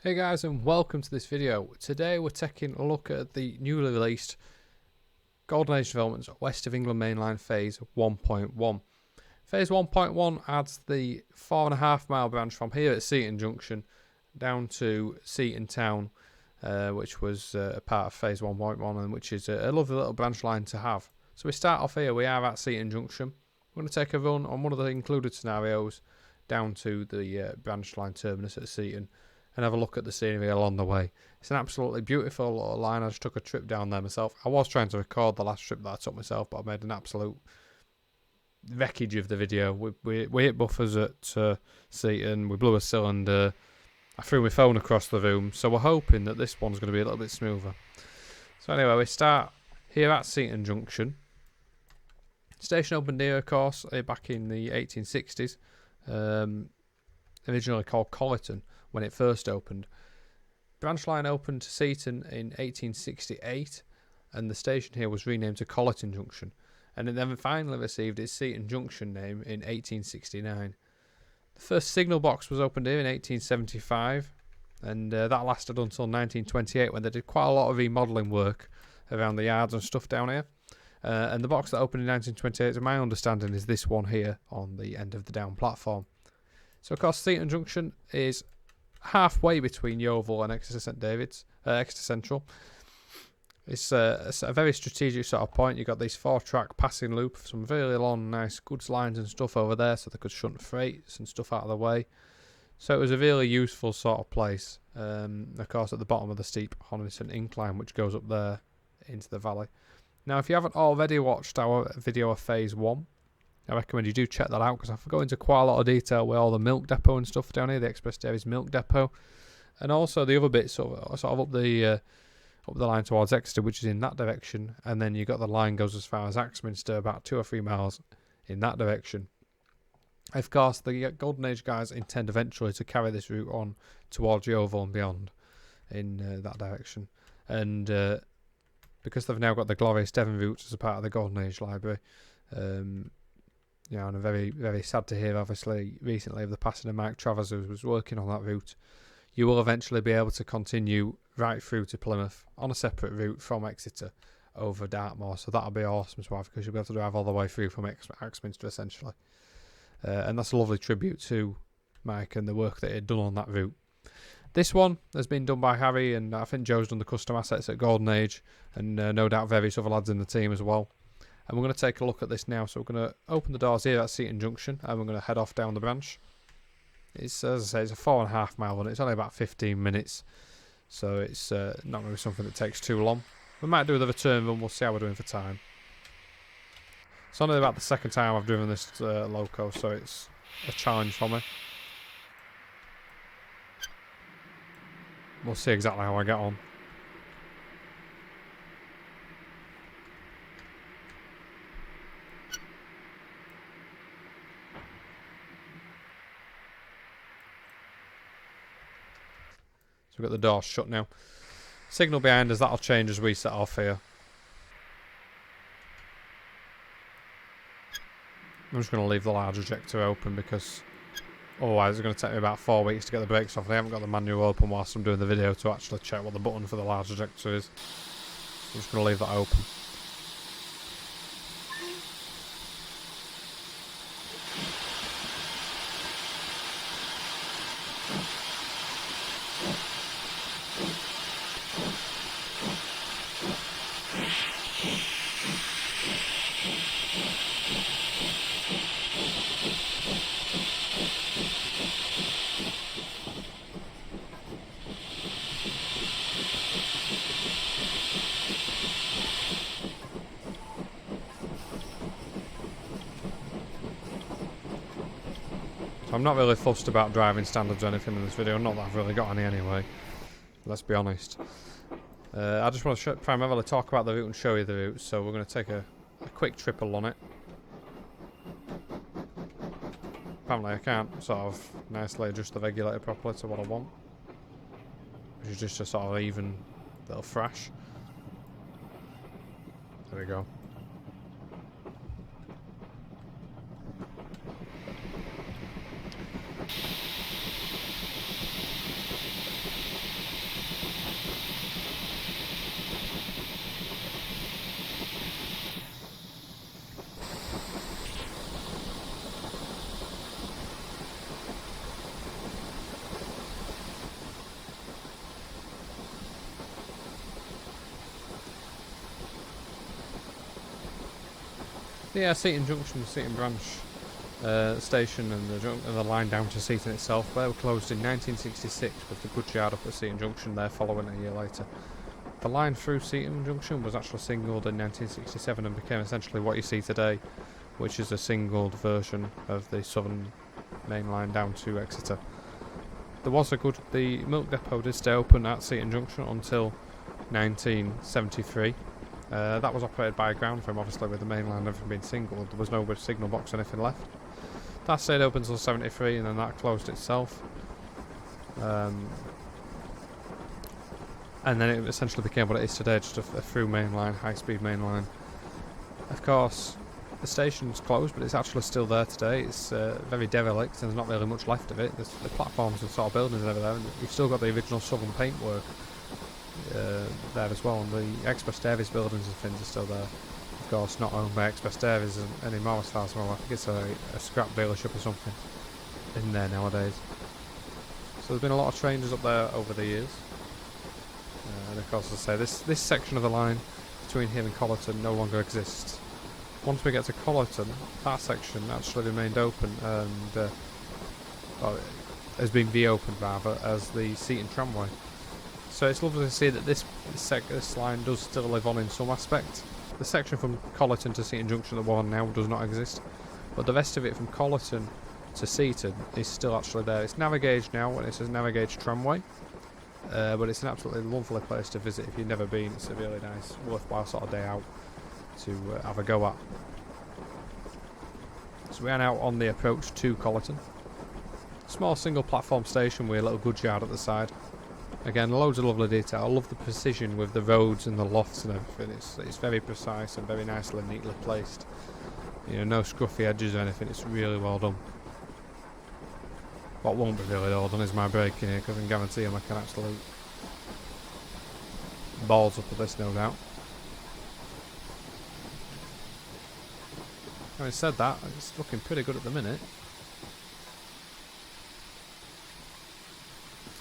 Hey guys, and welcome to this video. Today we're taking a look at the newly released Golden Age developments West of England Mainline Phase 1.1. Phase 1.1 adds the 4.5 mile branch from here at Seaton Junction down to Seaton Town, which was a part of Phase 1.1 and which is a lovely little branch line to have. So we start off here, we are at Seaton Junction. We're going to take a run on one of the included scenarios down to the branch line terminus at Seaton and have a look at the scenery along the way. It's an absolutely beautiful little line. I just took a trip down there myself. I was trying to record the last trip that I took myself, but I made an absolute wreckage of the video. We hit buffers at Seaton, we blew a cylinder, I threw my phone across the room, so we're hoping that this one's going to be a little bit smoother. So anyway, we start here at Seaton Junction. Station opened here, of course, back in the 1860s, originally called Colyton when it first opened. Branch line opened to Seaton in 1868, and the station here was renamed to Colyton Junction, and it then finally received its Seaton Junction name in 1869. The first signal box was opened here in 1875, and that lasted until 1928 when they did quite a lot of remodelling work around the yards and stuff down here. And the box that opened in 1928, to my understanding, is this one here on the end of the down platform. So of course Seaton Junction is halfway between Yeovil and Exeter St David's, Exeter Central. It's a very strategic sort of point. You've got these 4-track passing loop, some really long, nice goods lines and stuff over there, so they could shunt freights and stuff out of the way. So it was a really useful sort of place. Of course, at the bottom of the steep Honiton incline, which goes up there into the valley. Now, if you haven't already watched our video of Phase 1, I recommend you do check that out, because I go into quite a lot of detail with all the milk depot and stuff down here, the Express Dairies milk depot, and also the other bits sort of up the line towards Exeter, which is in that direction, and then you got the line goes as far as Axminster, about 2 or 3 miles in that direction. Of course, the Golden Age guys intend eventually to carry this route on towards Yeovil and beyond in that direction, and because they've now got the glorious Devon route as a part of the Golden Age library. And I'm very, very sad to hear, obviously, recently of the passing of Mike Travers, who was working on that route. You will eventually be able to continue right through to Plymouth on a separate route from Exeter over Dartmoor, so that'll be awesome to have, because you'll be able to drive all the way through from Axminster, essentially. And that's a lovely tribute to Mike and the work that he'd done on that route. This one has been done by Harry, and I think Joe's done the custom assets at Golden Age, and no doubt various other lads in the team as well. And we're going to take a look at this now. So we're going to open the doors here at Seaton Junction, and we're going to head off down the branch. It's, as I say, it's a 4.5 mile run. It's only about 15 minutes, so it's not going to be something that takes too long. We might do the return run. We'll see how we're doing for time. It's only about the second time I've driven this loco, so it's a challenge for me. We'll see exactly how I get on. So we've got the doors shut now. Signal behind us, that'll change as we set off here. I'm just going to leave the large ejector open, because otherwise it's going to take me about 4 weeks to get the brakes off. I haven't got the manual open whilst I'm doing the video to actually check what the button for the large ejector is. I'm just going to leave that open. I'm not really fussed about driving standards or anything in this video, not that I've really got any anyway, let's be honest. I just want to primarily talk about the route and show you the route, so we're going to take a quick triple on it. Apparently I can't sort of nicely adjust the regulator properly to what I want, which is just a sort of even little thrash. There we go. Yeah, Seaton Junction, Seaton Branch station and the line down to Seaton itself. They were closed in 1966 with the goods yard up at Seaton Junction there following a year later. The line through Seaton Junction was actually singled in 1967 and became essentially what you see today, which is a singled version of the southern main line down to Exeter. The milk depot did stay open at Seaton Junction until 1973. That was operated by a ground firm, obviously, with the main line having been singled. There was no signal box or anything left. That stayed open until 73, and then that closed itself. And then it essentially became what it is today, just a through main line, high-speed main line. Of course, the station's closed, but it's actually still there today. It's very derelict, and there's not really much left of it. The platforms and sort of buildings over there, and you've still got the original southern paintwork there as well, and the Express Davies buildings and things are still there. Of course, not owned by Express Davies anymore, as far as well. I think it's a scrap dealership or something in there nowadays. So there's been a lot of changes up there over the years. And of course, as I say, this section of the line between here and Colyton no longer exists. Once we get to Colyton, that section actually remained open and has been reopened rather as the Seaton tramway. So it's lovely to see that this line does still live on in some aspect. The section from Colyton to Seaton Junction that we're on now does not exist, but the rest of it from Colyton to Seaton is still actually there. It's Navigauge now, and it says Navigauge tramway, but it's an absolutely lovely place to visit if you've never been. It's a really nice, worthwhile sort of day out to have a go at. So we are now on the approach to Colyton. Small single platform station with a little goods yard at the side. Again, loads of lovely detail. I love the precision with the roads and the lofts and everything. It's very precise and very nicely and neatly placed. You know, no scruffy edges or anything. It's really well done. What won't be really well done is my braking here, because I can guarantee you I can absolute balls up with this, no doubt. Having said that, it's looking pretty good at the minute.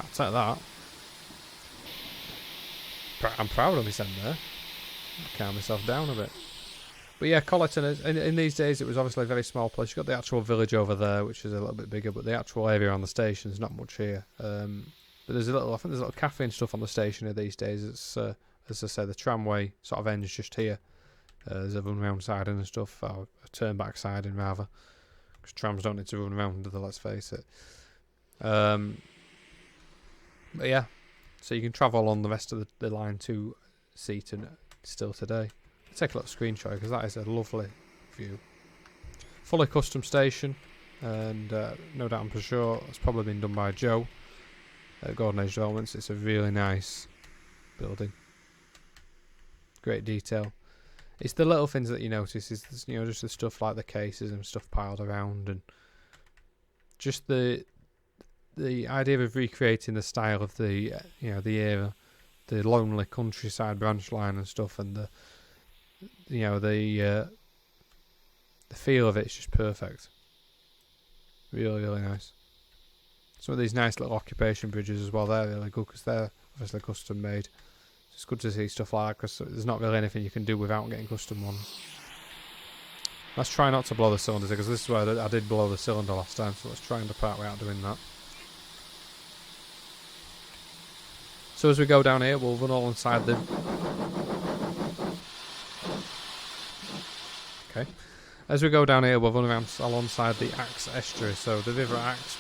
I'll take that. I'm proud of myself there. I'll calm myself down a bit. But yeah, Colyton, in these days, it was obviously a very small place. You've got the actual village over there, which is a little bit bigger, but the actual area on the station is not much here. But there's I think there's a little cafe and stuff on the station here these days. It's, as I say, the tramway sort of ends just here. There's a run-round siding and stuff, or a turn-back siding rather, because trams don't need to run around, do they, let's face it. But yeah, so you can travel on the rest of the line to Seaton still today. Take a little screenshot because that is a lovely view. Fully custom station, and no doubt I'm for sure it's probably been done by Joe at Golden Age Developments. It's a really nice building. Great detail. It's the little things that you notice, is just the stuff like the cases and stuff piled around, and just the idea of recreating the style of the the era, the lonely countryside branch line and stuff, and the feel of it's just perfect. Really, really nice. Some of these nice little occupation bridges as well, they're really good because they're obviously custom made. It's good to see stuff like that because there's not really anything you can do without getting custom ones. Let's try not to blow the cylinders because this is where I did blow the cylinder last time, so let's try and depart without doing that. So as we go down here, we'll run alongside the... Okay. As we go down here, we'll run around alongside the Axe estuary. So the River Axe,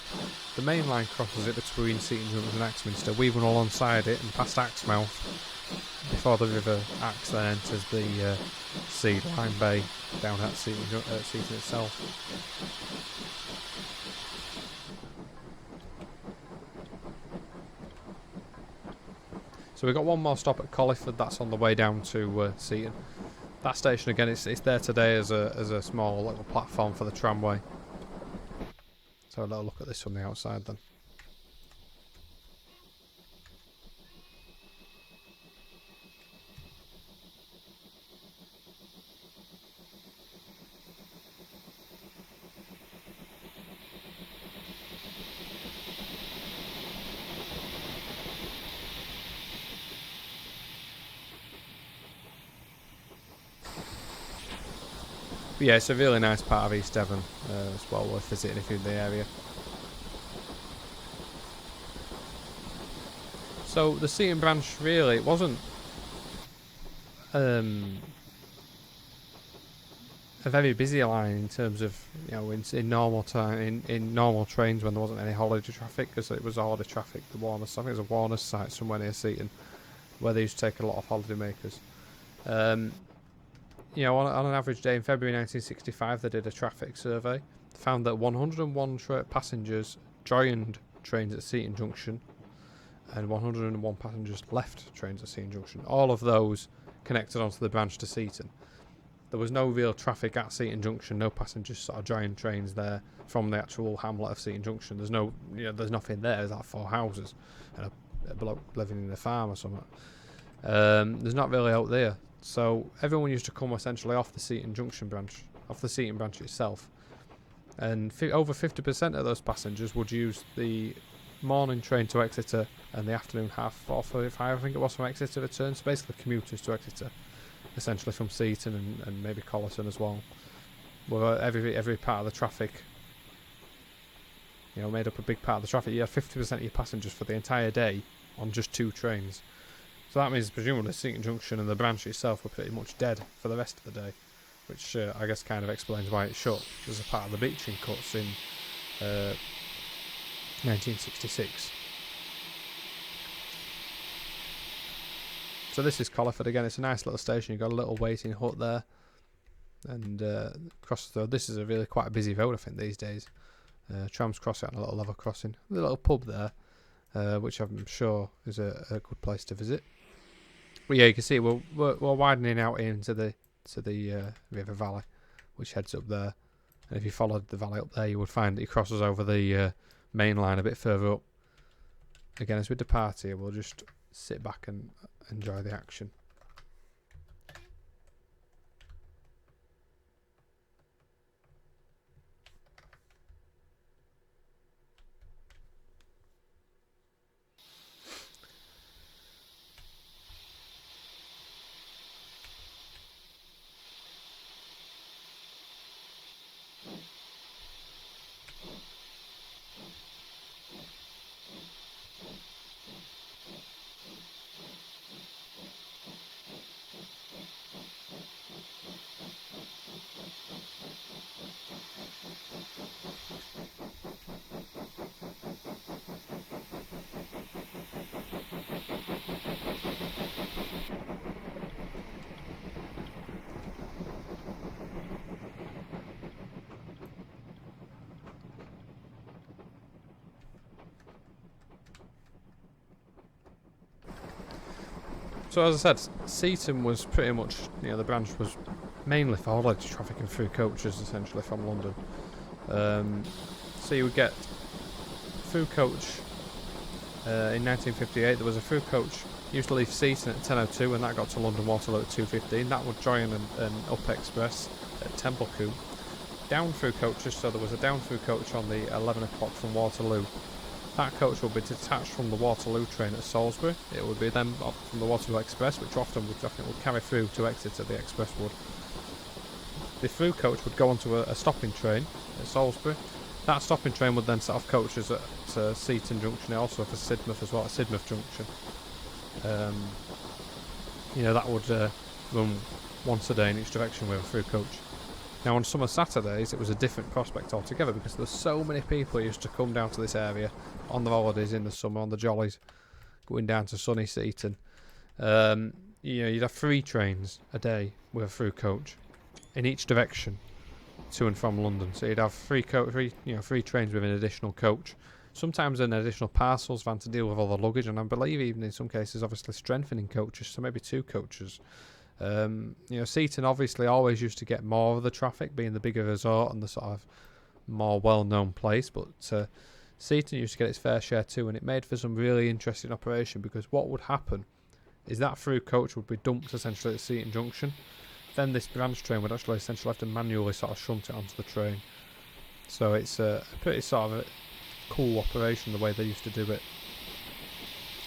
the main line crosses it between Seaton Junction and Axminster. We run alongside it and past Axmouth before the River Axe then enters the Sea Line Bay down at Seaton itself. So we've got one more stop at Colyton. That's on the way down to Seaton. That station again, it's there today as a small little platform for the tramway. So a little look at this from the outside then. But yeah, it's a really nice part of East Devon. It's well worth visiting if you're in the area. So the Seaton branch, really, it wasn't a very busy line in terms of, you know, in normal time, in normal trains when there wasn't any holiday traffic, because it was holiday traffic. The Warner's, I think there's a Warner's site somewhere near Seaton where they used to take a lot of holiday makers. You know, on an average day in February 1965, they did a traffic survey, found that 101 passengers joined trains at Seaton Junction, and 101 passengers left trains at Seaton Junction. All of those connected onto the branch to Seaton. There was no real traffic at Seaton Junction. No passengers sort of joined trains there from the actual hamlet of Seaton Junction. There's no, you know, there's nothing there. There's like 4 houses and a bloke living in a farm or something. There's not really out there. So everyone used to come essentially off the Seaton Junction branch, off the Seaton branch itself, and over 50% of those passengers would use the morning train to Exeter and the afternoon 4:45, I think it was, from Exeter return. So basically commuters to Exeter, essentially from Seaton and maybe Colyton as well. Where every part of the traffic, you know, made up a big part of the traffic. You had 50% of your passengers for the entire day on just 2 trains. So that means presumably Seaton Junction and the branch itself were pretty much dead for the rest of the day, which I guess kind of explains why it's shut. As a part of the beaching cuts in 1966. So this is Colyton again. It's a nice little station. You've got a little waiting hut there, and across the road. This is quite a busy road, I think, these days. Trams cross it on a little level crossing. A little pub there, which I'm sure is a good place to visit. But yeah, you can see we're widening out into the river valley, which heads up there. And if you followed the valley up there, you would find it crosses over the main line a bit further up. Again, as we depart here, we'll just sit back and enjoy the action. So as I said, Seaton was pretty much, you know, the branch was mainly for holiday traffic and through coaches, essentially, from London. So you would get through coach. In 1958, there was a through coach. Used to leave Seaton at 10:02, and that got to London Waterloo at 2:15. That would join an up express at Templecombe. Down through coaches, so there was a down through coach on the 11 o'clock from Waterloo. That coach would be detached from the Waterloo train at Salisbury. It would be then up from the Waterloo Express, which often would carry through to Exeter, the express would. The through coach would go onto a stopping train at Salisbury. That stopping train would then set off coaches at Seaton Junction, also for Sidmouth as well, at Sidmouth Junction. You know, that would run once a day in each direction with a through coach. Now on summer Saturdays it was a different prospect altogether, because there were so many people who used to come down to this area on the holidays in the summer, on the jollies, going down to sunny Seaton. You know, you'd have 3 trains a day with a through coach in each direction to and from London. So you'd have 3 trains with an additional coach, sometimes an additional parcels van to deal with all the luggage, and I believe even in some cases obviously strengthening coaches, so maybe 2 coaches. You know, Seaton obviously always used to get more of the traffic, being the bigger resort and the sort of more well-known place, but Seaton used to get its fair share too, and it made for some really interesting operation, because what would happen is that through coach would be dumped essentially at Seaton Junction. Then this branch train would actually essentially have to manually sort of shunt it onto the train. So it's a pretty sort of a cool operation the way they used to do it.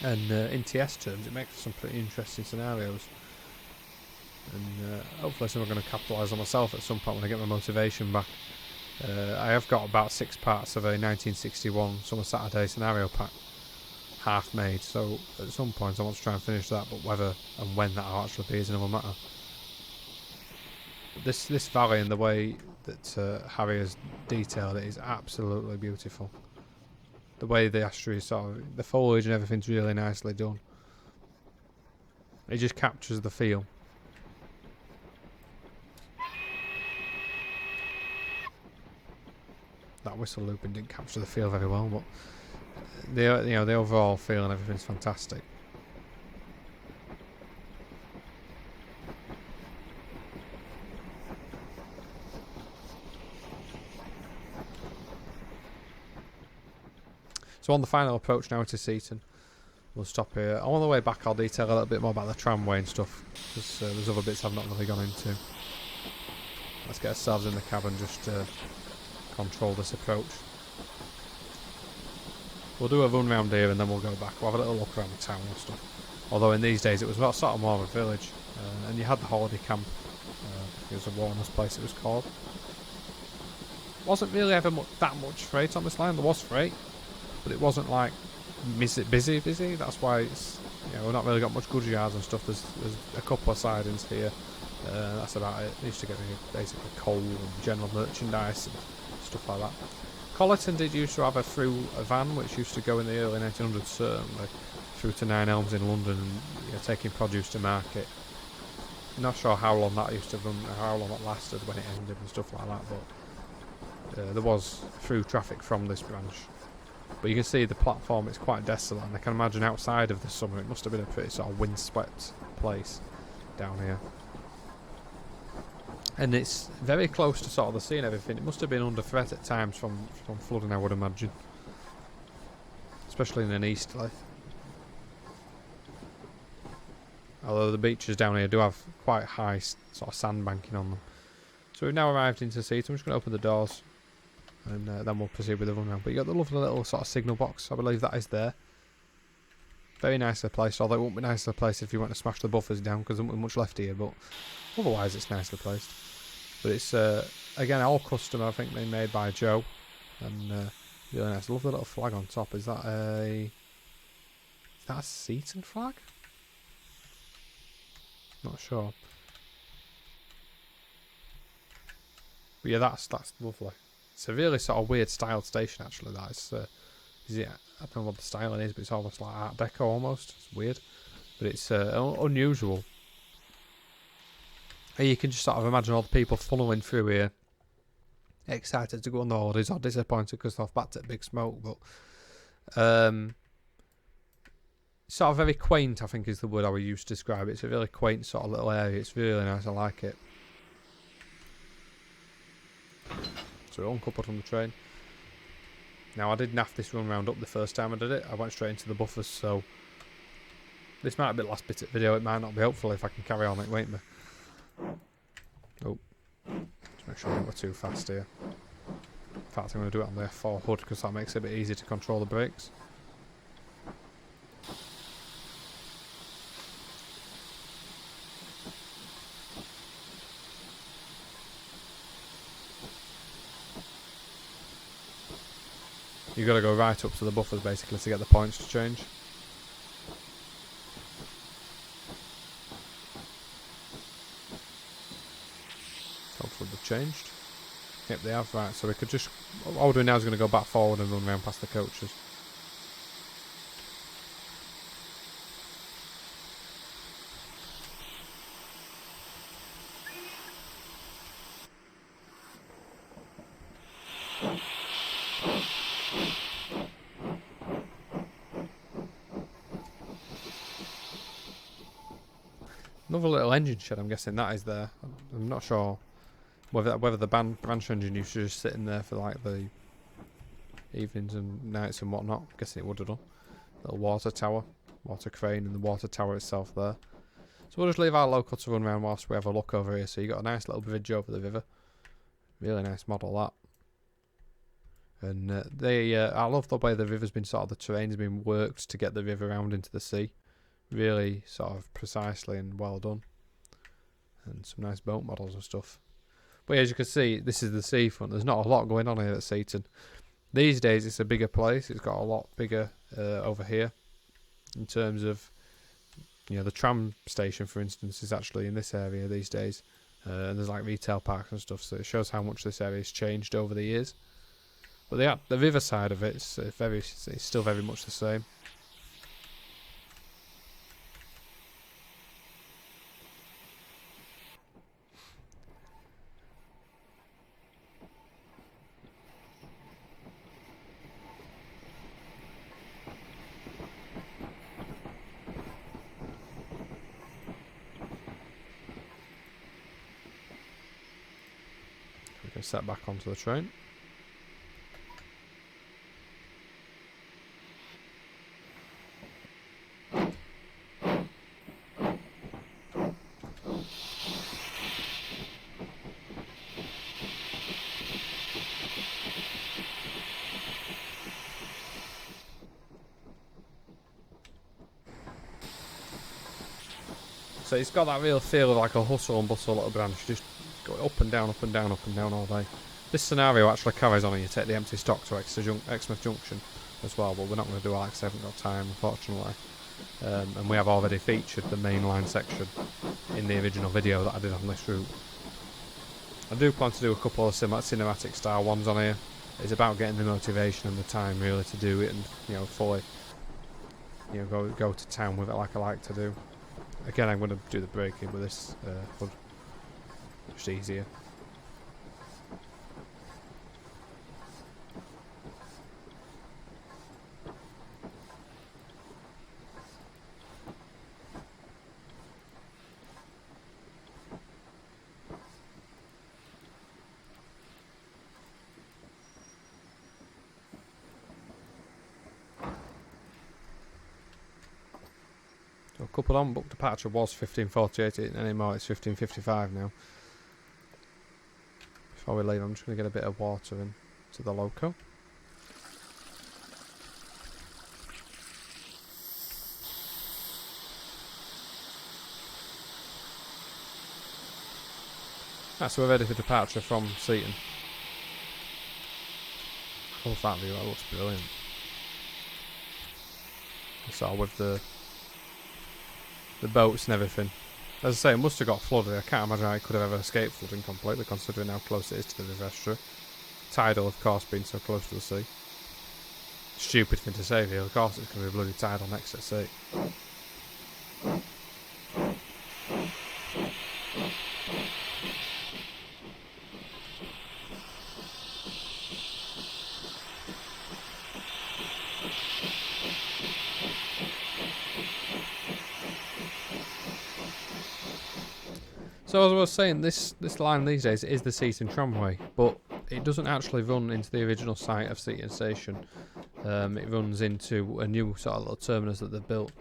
And in TS terms, it makes for some pretty interesting scenarios. and hopefully I'm going to capitalise on myself at some point when I get my motivation back. I have got about 6 parts of a 1961 Summer Saturday scenario pack half made, so at some point I want to try and finish that, but whether and when that'll actually be is another matter. This valley and the way that Harry has detailed it is absolutely beautiful. The way the ash trees the foliage and everything's really nicely done. It just captures the feel. That whistle looping didn't capture the feel very well, but the overall feel and everything's fantastic. So on the final approach now to Seaton, we'll stop here. On the way back I'll detail a little bit more about the tramway and stuff, because there's other bits I've not really gone into. Let's get ourselves in the cab and just control this approach. We'll do a run round here and then we'll go back. We'll have a little look around the town and stuff. Although in these days it was sort of more of a village, and you had the holiday camp. It was a Warner's place it was called. Wasn't really ever that much freight on this line. There was freight, but it wasn't like busy. That's why it's, we've not really got much goods yards and stuff. There's a couple of sidings here. That's about it. They used to get basically coal and general merchandise and stuff like that. Colyton did used to have a van which used to go in the early 1900s, certainly through to Nine Elms in London, and taking produce to market. Not sure how long that used to run, how long it lasted when it ended and stuff like that, but there was through traffic from this branch. But you can see the platform, it's quite desolate, and I can imagine outside of the summer it must have been a pretty sort of windswept place down here. And it's very close to sort of the sea and everything. It must have been under threat at times from flooding, I would imagine. Especially in an easterly. Although the beaches down here do have quite high sort of sandbanking on them. So we've now arrived into Seaton. I'm just going to open the doors, and then we'll proceed with the run round. But you got the lovely little sort of signal box. I believe that is there. Very nicely placed, although it won't be nicely placed if you want to smash the buffers down, because there won't be much left here, but otherwise it's nicely placed. But it's, again, all custom, I think, being made by Joe, and really nice. Lovely little flag on top. Is that a Seaton flag? Not sure. But yeah, that's lovely. It's a really sort of weird styled station, actually. That is it? I don't know what the styling is, but it's almost like Art Deco almost. It's weird, but it's unusual. And you can just sort of imagine all the people funneling through here, excited to go on the holidays or disappointed because they've backed at Big Smoke. But sort of very quaint, I think, is the word I would use to describe it. It's a really quaint sort of little area. It's really nice. I like it. So we're uncoupled from the train. Now, I did naff this run round up the first time I did it. I went straight into the buffers, so this might be the last bit of the video. It might not be. Hopefully, if I can carry on, it won't be. Oh, just make sure I don't go too fast here. In fact, I'm going to do it on the F4 hood because that makes it a bit easier to control the brakes. You've got to go right up to the buffers basically to get the points to change. Hopefully they've changed. Yep, they have. Right, so we could just... All we're doing now is going to go back forward and run around past the coaches. Another little engine shed, I'm guessing that is there. I'm not sure whether the branch engine used to just sit in there for like the evenings and nights and whatnot. I'm guessing it would have done. Little water tower, water crane, and the water tower itself there. So we'll just leave our local to run around whilst we have a look over here. So you got a nice little bridge over the river. Really nice model that. And I love the way the river's been the terrain's been worked to get the river around into the sea. Really sort of precisely and well done. and some nice boat models and stuff. But as you can see, this is the seafront. There's not a lot going on here at Seaton. These days it's a bigger place. It's got a lot bigger over here in terms of, you know, the tram station, for instance, is actually in this area these days. And there's like retail parks and stuff, so it shows how much this area has changed over the years. But the river side of it is it's still very much the same. We can set back onto the train. So it's got that real feel of like a hustle and bustle little branch, just go up and down, up and down, up and down all day. This scenario actually carries on and you take the empty stock to Exmouth Junction as well, but we're not going to do that because I haven't got time, unfortunately. And we have already featured the mainline section in the original video that I did on this route. I do plan to do a couple of cinematic style ones on here. It's about getting the motivation and the time really to do it, and you know, fully, you know, go to town with it like I like to do. Again, I'm going to do the braking with this hood, just easier. So coupled on book departure was 15:48, anymore it's 15:55 now. Before we leave, I'm just going to get a bit of water in to the loco. Right, so we're ready for departure from Seaton. I love that view, that looks brilliant. Sort of with the boats and everything. As I say, it must have got flooded. I can't imagine how it could have ever escaped flooding completely, considering how close it is to the river estuary. Tidal, of course, being so close to the sea. Stupid thing to say here, of course it's going to be bloody tidal next at sea. So as I was saying, this line these days is the Seaton tramway, but it doesn't actually run into the original site of Seaton Station. It runs into a new sort of little terminus that they've built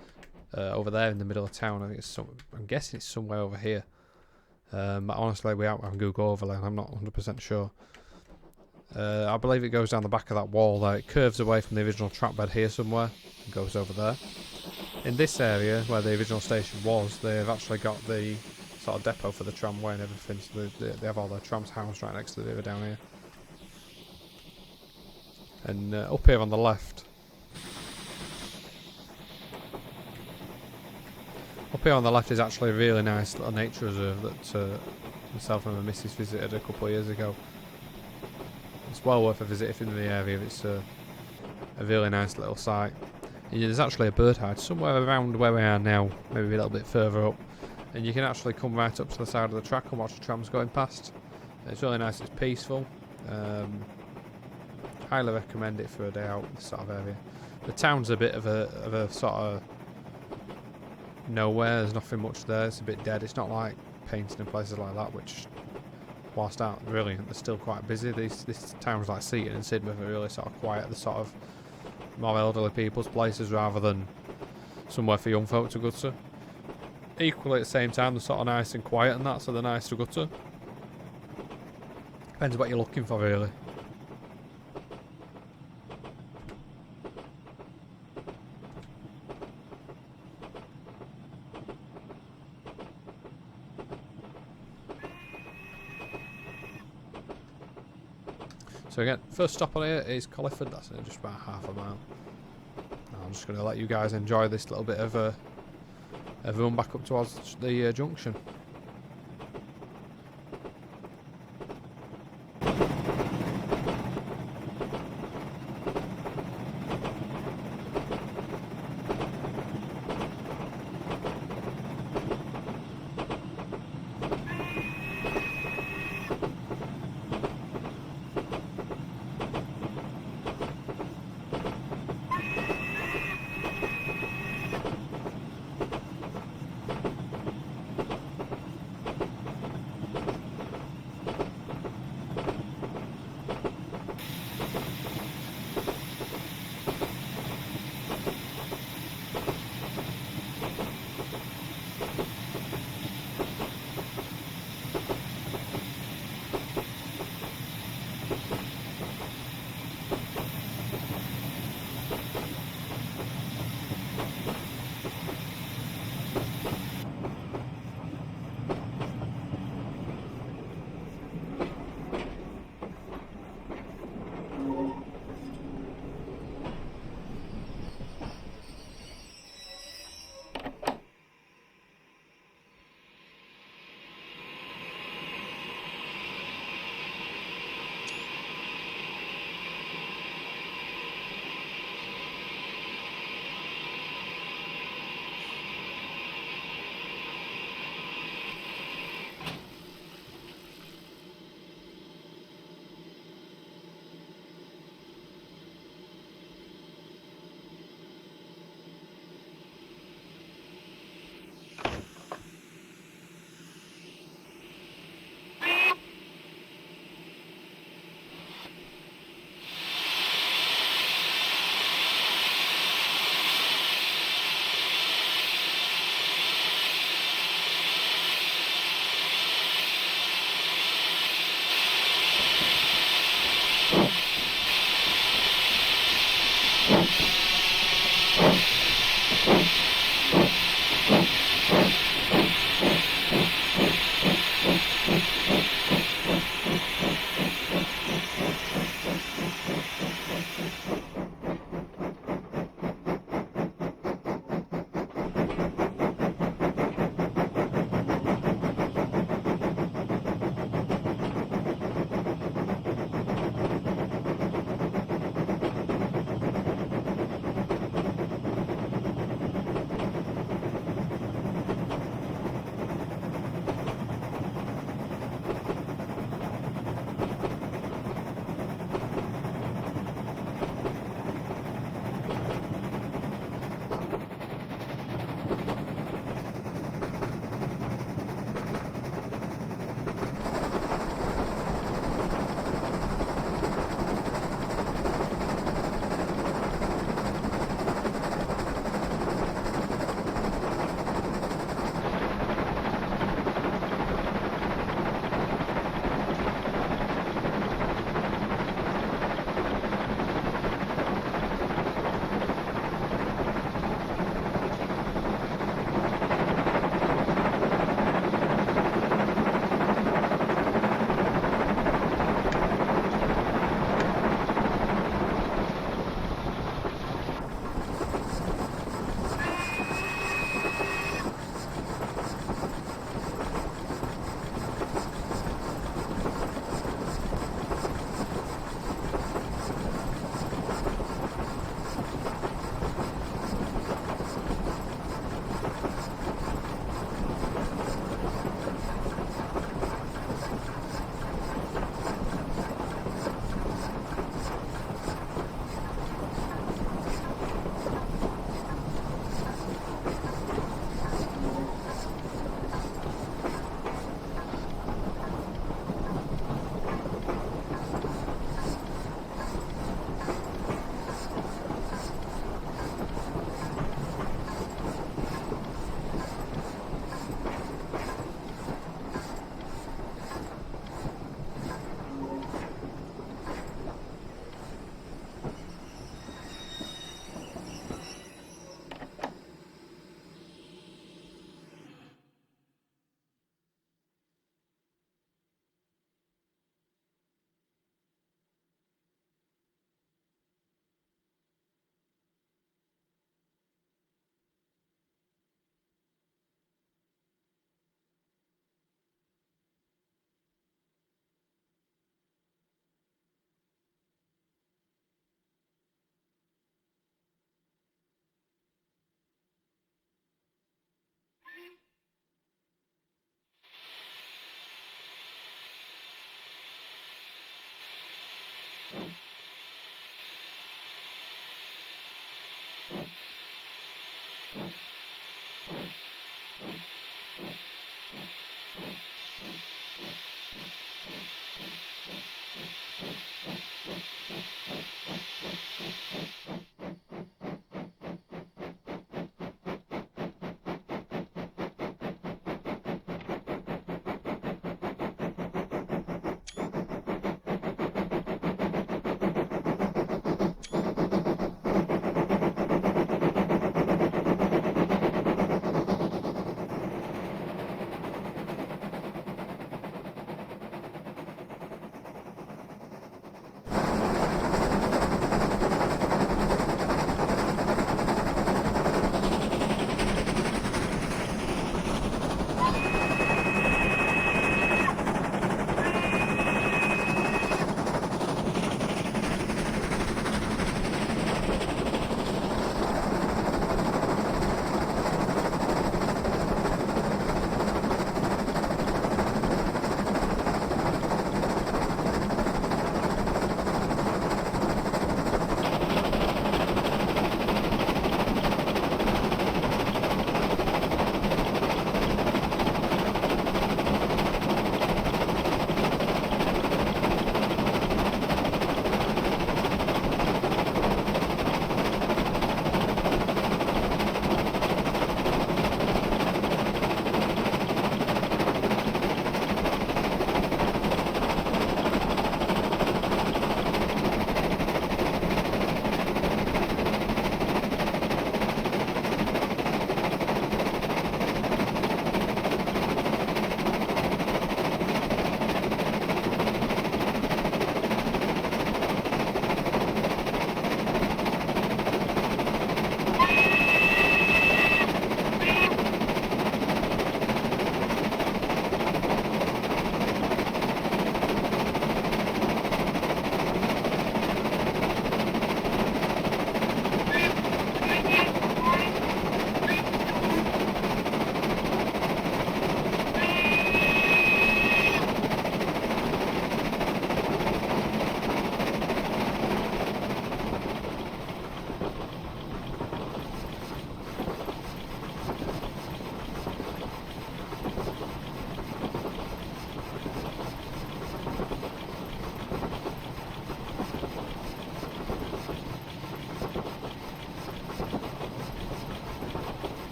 over there in the middle of town. I think I'm guessing it's somewhere over here. But honestly, we haven't on Google Overlay, and I'm not 100% sure. I believe it goes down the back of that wall there. It curves away from the original track bed here somewhere and goes over there. In this area where the original station was, they've actually got the sort of depot for the tramway and everything, so they have all their trams housed right next to the river down here. And up here on the left, is actually a really nice little nature reserve that myself and my missus visited a couple of years ago. It's well worth a visit if you're in the area. It's a really nice little site. And there's actually a bird hide somewhere around where we are now, maybe a little bit further up. And you can actually come right up to the side of the track and watch the trams going past. It's really nice, it's peaceful. Highly recommend it for a day out in this sort of area. The town's a bit of a sort of nowhere, there's nothing much there, it's a bit dead. It's not like Painting and places like that, which, whilst aren't brilliant, they're still quite busy. These towns like Seaton and Sidmouth are really sort of quiet, the sort of more elderly people's places rather than somewhere for young folk to go to. Equally at the same time, they're sort of nice and quiet and that, so they're nice to go to. Depends what you're looking for, really. So again, first stop on here is Colyton. That's just about half a mile. I'm just going to let you guys enjoy this little bit of a run back up towards the junction.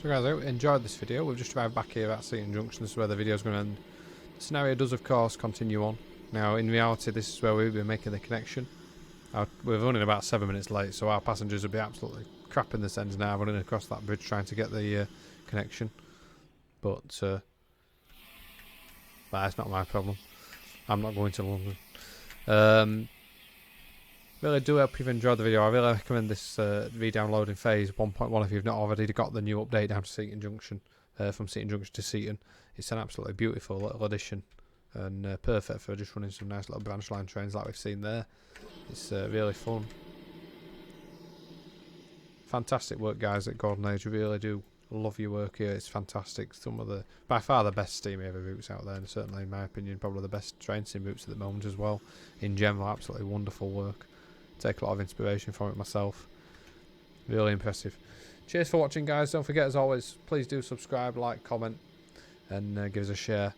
So guys, I hope you enjoyed this video. We've just arrived back here at Seaton Junction. This is where the video is going to end. The scenario does of course continue on. Now in reality this is where we'll be making the connection. We're running about 7 minutes late, so our passengers will be absolutely crapping this ends now running across that bridge trying to get the connection. But that's not my problem. I'm not going to London. Really do hope you've enjoyed the video. I really recommend this re-downloading phase 1.1 if you've not already got the new update down to Seaton Junction, from Seaton Junction to Seaton. It's an absolutely beautiful little addition and perfect for just running some nice little branch line trains like we've seen there. It's really fun. Fantastic work guys at Golden Age, we really do love your work here. It's fantastic. Some of the, by far the best steam heavy routes out there, and certainly in my opinion probably the best train sim routes at the moment as well. In general, absolutely wonderful work. Take a lot of inspiration from it myself. Really impressive. Cheers for watching guys. Don't forget as always, please do subscribe, like, comment and give us a share.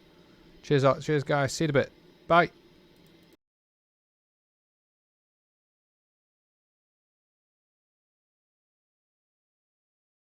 Cheers guys, see you in a bit. Bye.